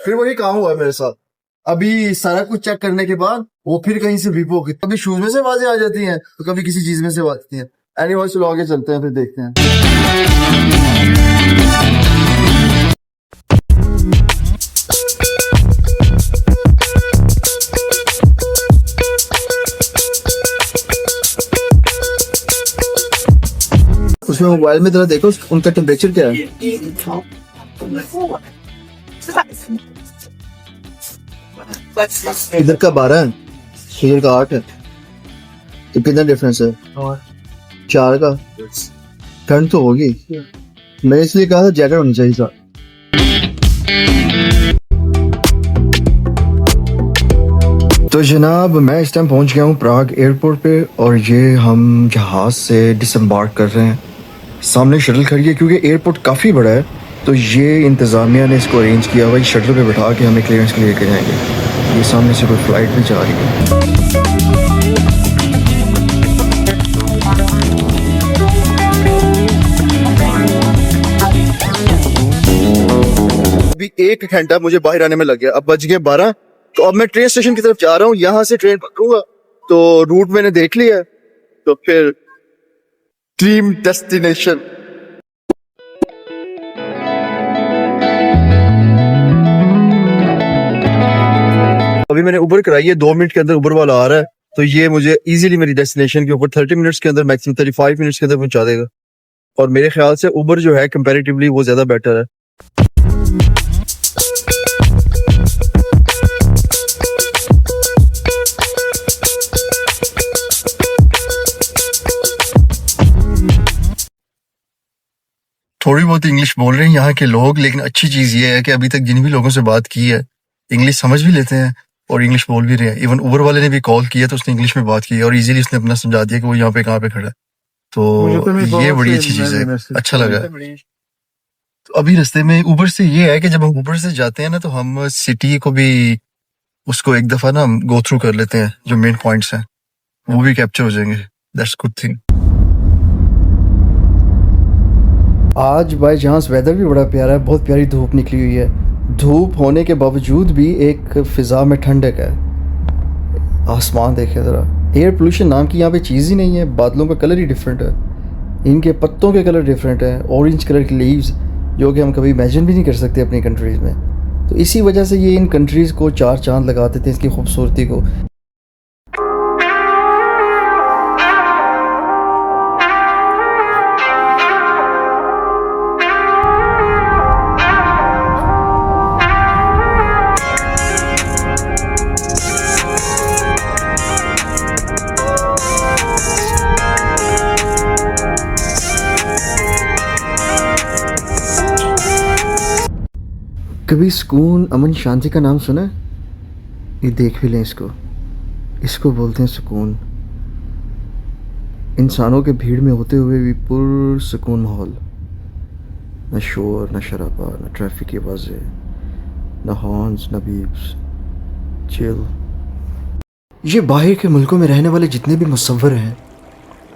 फिर वही काम हुआ है मेरे साथ। अभी सारा कुछ चेक करने के बाद वो फिर कहीं से बीप होगी, कभी शूज में से आवाजें आ जाती हैं तो कभी किसी चीज में से आती हैं। एनीवे चलो आगे चलते हैं, फिर देखते हैं। उसमें मोबाइल में जरा देखो उनका टेम्परेचर क्या है। इधर का 12 है, इधर का 8 है, तो कितना डिफरेंस है? 4 का। ठंड तो होगी, मैंने इसलिए कहा था जैकेट होनी चाहिए था। तो जनाब मैं इस टाइम पहुंच गया हूं प्राग एयरपोर्ट पे, और ये हम जहाज से डिसम्बार्क कर रहे हैं। सामने शटल खड़ी है क्योंकि एयरपोर्ट काफ़ी बड़ा है, तो ये इंतज़ामिया ने इसको अरेंज किया हुआ। शटल पे बैठा के हमें क्लियरेंस के लिए लेके जाएंगे। ये सामने से कोई फ्लाइट भी जा रही है। अभी 1 घंटा मुझे बाहर आने में लग गया, अब बज गए 12। तो अब मैं ट्रेन स्टेशन की तरफ जा रहा हूँ, यहाँ से ट्रेन पकड़ूंगा। तो रूट मैंने देख लिया है, तो फिर ड्रीम डेस्टिनेशन। अभी मैंने उबर कराई है, 2 मिनट के अंदर उबर वाला आ रहा है, तो ये मुझे इजीली मेरी डेस्टिनेशन के ऊपर 30 मिनट्स के अंदर, मैक्सिमम 35 मिनट्स के अंदर पहुंचा देगा। और मेरे ख्याल से उबर जो है कंपैरेटिवली वो ज्यादा बेटर है। थोड़ी बहुत इंग्लिश बोल रहे हैं यहाँ के लोग, लेकिन अच्छी चीज़ ये है कि अभी तक जिन भी लोगों से बात की है इंग्लिश समझ भी लेते हैं और इंग्लिश बोल भी रहे हैं। इवन उबर वाले ने भी कॉल किया तो उसने इंग्लिश में बात की और इजीली उसने अपना समझा दिया कि वो यहाँ पे कहाँ पे खड़ा है। तो ये बड़ी अच्छी चीज़ है, अच्छा लगा। तो अभी रास्ते में उबर से ये है कि जब हम उबर से जाते हैं ना, तो हम सिटी को भी उसको एक दफ़ा ना गो थ्रू कर लेते हैं, जो मेन पॉइंट्स हैं वो भी कैप्चर हो जाएंगे। That's good thing. आज बाय चांस वेदर भी बड़ा प्यारा है, बहुत प्यारी धूप निकली हुई है। धूप होने के बावजूद भी एक फ़िज़ा में ठंडक है। आसमान देखे ज़रा, एयर पोल्यूशन नाम की यहाँ पे चीज़ ही नहीं है। बादलों का कलर ही डिफरेंट है, इनके पत्तों के कलर डिफरेंट है, ऑरेंज कलर की लीव्स जो कि हम कभी इमेजिन भी नहीं कर सकते अपनी कंट्रीज़ में। तो इसी वजह से ये इन कंट्रीज़ को 4 चांद लगा देते हैं, इसकी खूबसूरती को। कभी सुकून, अमन, शांति का नाम सुना? ये देख भी लें इसको, इसको बोलते हैं सुकून। इंसानों के भीड़ में होते हुए भी पुरसुकून माहौल, न शोर, न शराबा, न ट्रैफिक की आवाज़ें, न हॉर्न्स, न बीप्स, चिल। ये बाहर के मुल्कों में रहने वाले जितने भी मुसव्वर हैं,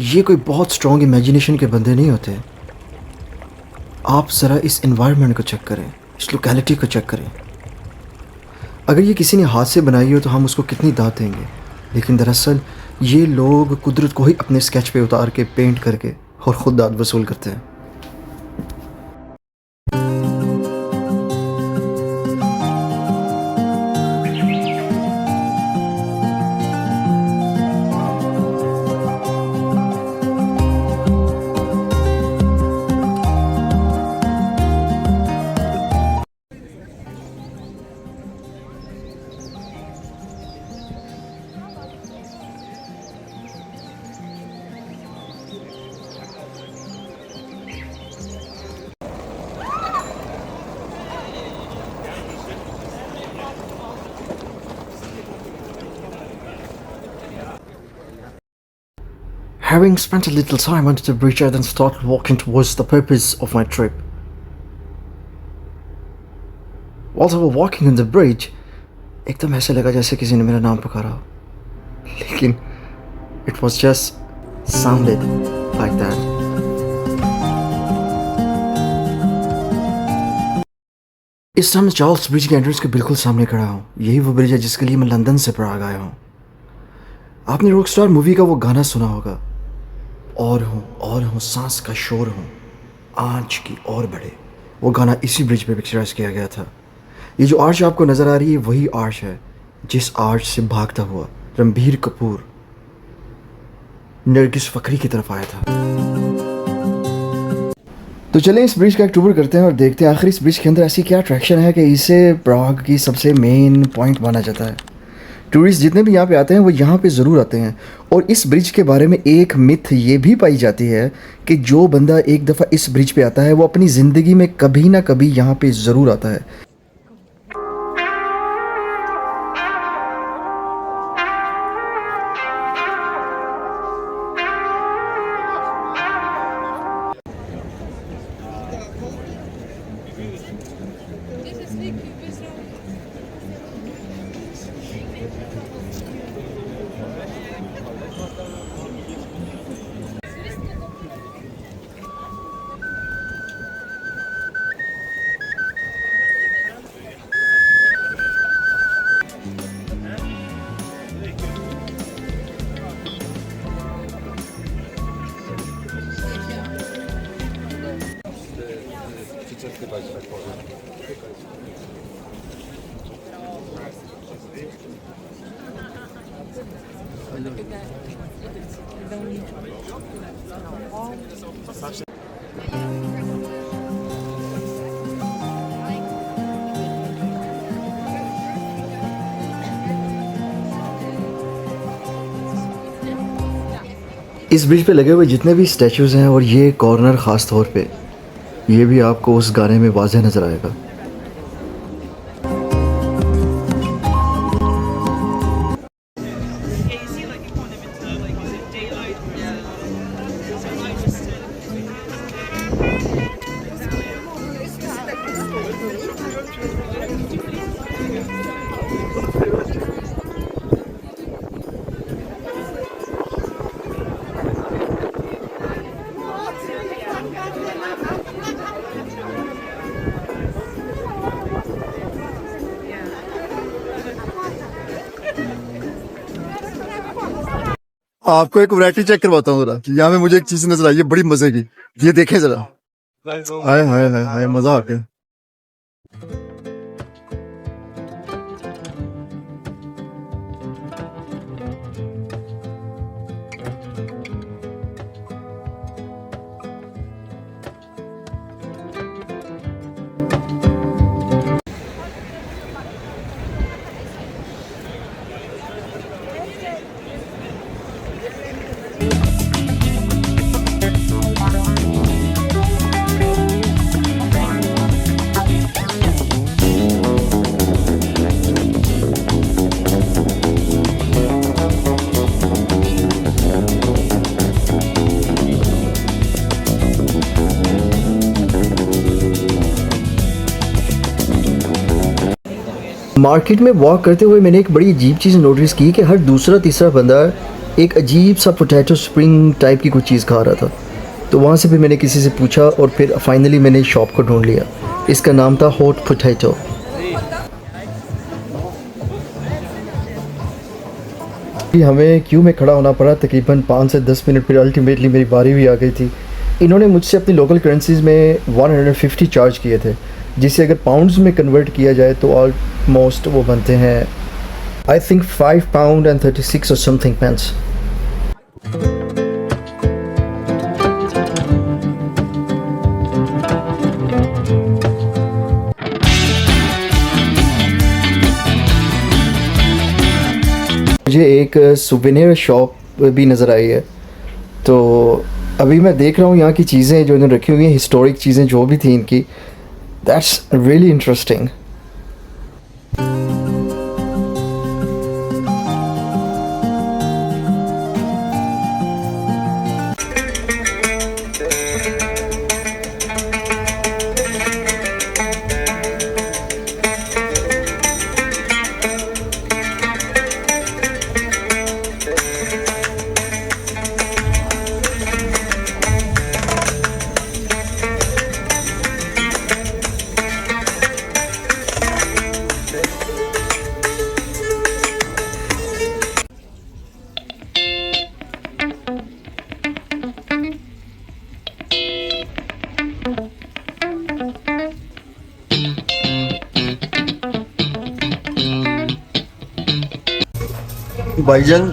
ये कोई बहुत स्ट्रॉन्ग इमेजिनेशन के बंदे नहीं होते। आप ज़रा इस एनवायरनमेंट को चेक करें, इस लोकेलिटी को चेक करें। अगर ये किसी ने हाथ से बनाई हो तो हम उसको कितनी दाद देंगे, लेकिन दरअसल ये लोग कुदरत को ही अपने स्केच पे उतार के पेंट करके और ख़ुद दाद वसूल करते हैं। Having spent a little time under the bridge, I then started walking towards the purpose of my trip. While I was walking on the bridge, एकदम ऐसे लगा जैसे किसी ने मेरा नाम पुकारा हो, लेकिन it was just sounded like that. इस टाइम मैं चार्ल्स ब्रिज के एंट्रेंस के बिल्कुल सामने खड़ा हूँ। यही वो ब्रिज है जिसके लिए मैं लंदन से प्राग आया हूँ। आपने रॉकस्टार मूवी का वो गाना सुना होगा, और हूँ सांस का शोर हूँ, आँच की और बढ़े। वो गाना इसी ब्रिज पे पिक्चराइज किया गया था। ये जो आर्च आपको नज़र आ रही है वही आर्च है जिस आर्च से भागता हुआ रणबीर कपूर नरगिस फकरी की तरफ आया था। तो चलें इस ब्रिज का एक टूर करते हैं और देखते हैं आखिर इस ब्रिज के अंदर ऐसी क्या अट्रैक्शन है कि इसे प्राग की सबसे मेन पॉइंट माना जाता है। टूरिस्ट जितने भी यहाँ पे आते हैं वो यहाँ पे ज़रूर आते हैं। और इस ब्रिज के बारे में एक मिथ ये भी पाई जाती है कि जो बंदा एक दफ़ा इस ब्रिज पे आता है वो अपनी ज़िंदगी में कभी ना कभी यहाँ पे ज़रूर आता है। इस ब्रिज पे लगे हुए जितने भी स्टैचूज़ हैं और ये कॉर्नर ख़ास तौर पे, ये भी आपको उस गाने में वाज़ेह नज़र आएगा। आपको एक वैरायटी चेक करवाता हूँ जरा। यहाँ में मुझे एक चीज नजर आई है बड़ी मजे की, ये देखें जरा। हाय हाय हाय हाय, मजा आ गया। मार्केट में वॉक करते हुए मैंने एक बड़ी अजीब चीज़ नोटिस की कि हर दूसरा तीसरा बंदा एक अजीब सा पोटैटो स्प्रिंग टाइप की कुछ चीज़ खा रहा था। तो वहाँ से भी मैंने किसी से पूछा और फिर फाइनली मैंने शॉप को ढूंढ लिया। इसका नाम था हॉट पोटैटो। हमें क्यू में खड़ा होना पड़ा तकरीबन 5 से 10 मिनट, फिर अल्टीमेटली मेरी बारी भी आ गई थी। इन्होंने मुझसे अपनी लोकल करेंसीज़ में 150 चार्ज किए थे, जिसे अगर पाउंड्स में कन्वर्ट किया जाए तो ऑलमोस्ट वो बनते हैं आई थिंक £5.36 और समथिंग पेंस। मुझे एक सुवेनियर शॉप भी नज़र आई है, तो अभी मैं देख रहा हूँ यहाँ की चीज़ें जो इन्होंने रखी हुई हैं, हिस्टोरिक चीज़ें जो भी थी इनकी। That's really interesting. भाईजान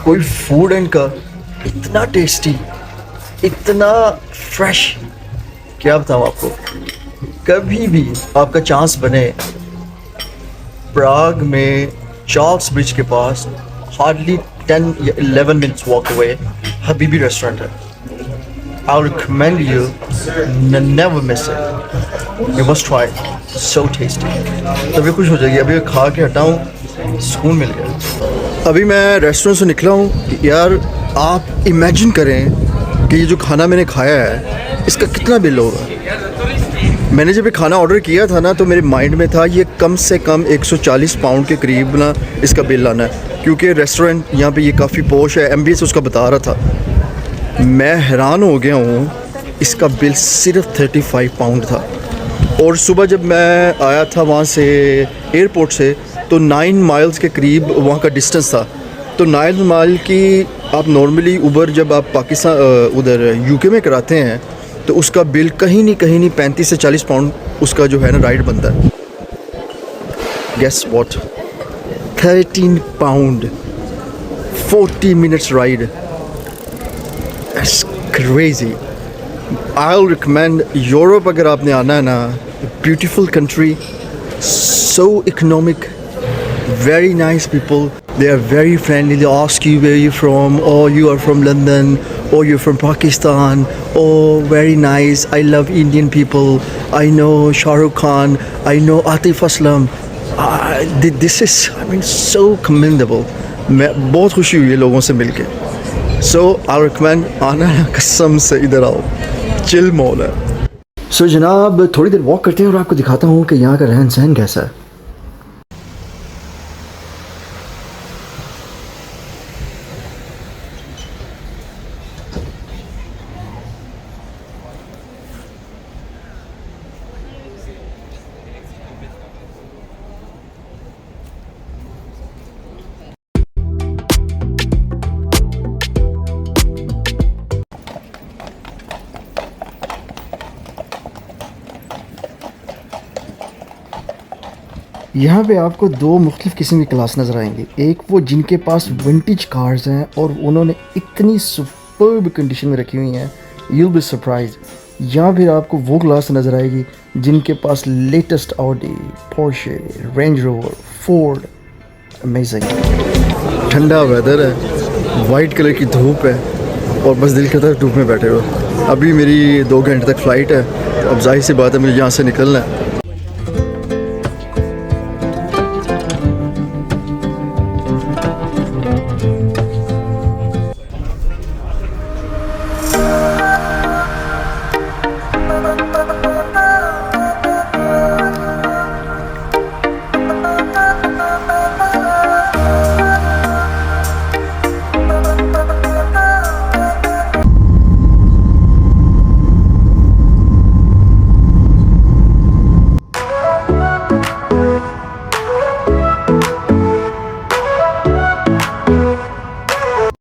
कोई फूड इनका इतना टेस्टी, इतना फ्रेश, क्या बताऊँ आपको। कभी भी आपका चांस बने प्राग में चार्ल्स ब्रिज के पास हार्डली 10 या 11 minutes walk away Habibi restaurant है। I'll recommend you never miss it. You must try it. So tasty. तभी खुश हो जाएगी। अभी खा के हटाऊँ, सुकून मिल गया। अभी मैं रेस्टोरेंट से निकला हूँ यार। आप इमेजिन करें कि ये जो खाना मैंने खाया है इसका कितना बिल होगा। मैंने जब ये खाना ऑर्डर किया था ना तो मेरे माइंड में था ये कम से कम 140 पाउंड के करीब ना इसका बिल आना है, क्योंकि रेस्टोरेंट यहाँ पे ये काफ़ी पोश है। एमबीएस उसका बता रहा था। मैं हैरान हो गया हूँ, इसका बिल सिर्फ 35 पाउंड था। और सुबह जब मैं आया था वहाँ से एयरपोर्ट से तो 9 माइल्स के करीब वहाँ का डिस्टेंस था। तो 9 माइल की आप नॉर्मली उबर जब आप पाकिस्तान उधर यूके में कराते हैं तो उसका बिल कहीं नहीं 35 से 40 पाउंड उसका जो है ना राइड बनता है। Guess what, 13 pound 40 minutes ride. That's crazy. I'll recommend Europe अगर आपने आना है ना। Beautiful country, so economic, very nice people. They are very friendly. They ask you where you're from. Oh, you are from London. Oh, you're from Pakistan. Oh, very nice. I love Indian people. I know Shah Rukh Khan. I know Atif Aslam. This is, I mean, so commendable. मैं बहुत खुशी हुई है लोगों से मिलके। So I'll recommend आना कसम से इधर आओ, चिल मॉल है। So जनाब थोड़ी देर वॉक करते हैं और आपको दिखाता हूँ कि यहाँ का रहन सहन कैसा है। यहाँ पे आपको दो मुख्तलिफ़ किस्म की क्लास नज़र आएंगी। एक वो जिनके पास विंटेज कार्स हैं और उन्होंने इतनी सुपर्ब कंडीशन में रखी हुई हैं, you'll be surprised। या फिर आपको वो क्लास नज़र आएगी जिनके पास latest Audi, Porsche, Range Rover, Ford. Amazing. ठंडा वेदर है, वाइट कलर की धूप है और बस दिल करता है धूप में बैठे हो। अभी मेरी 2 घंटे तक फ़्लाइट है। अब जाहिर सी बात है मुझे यहाँ से निकलना है।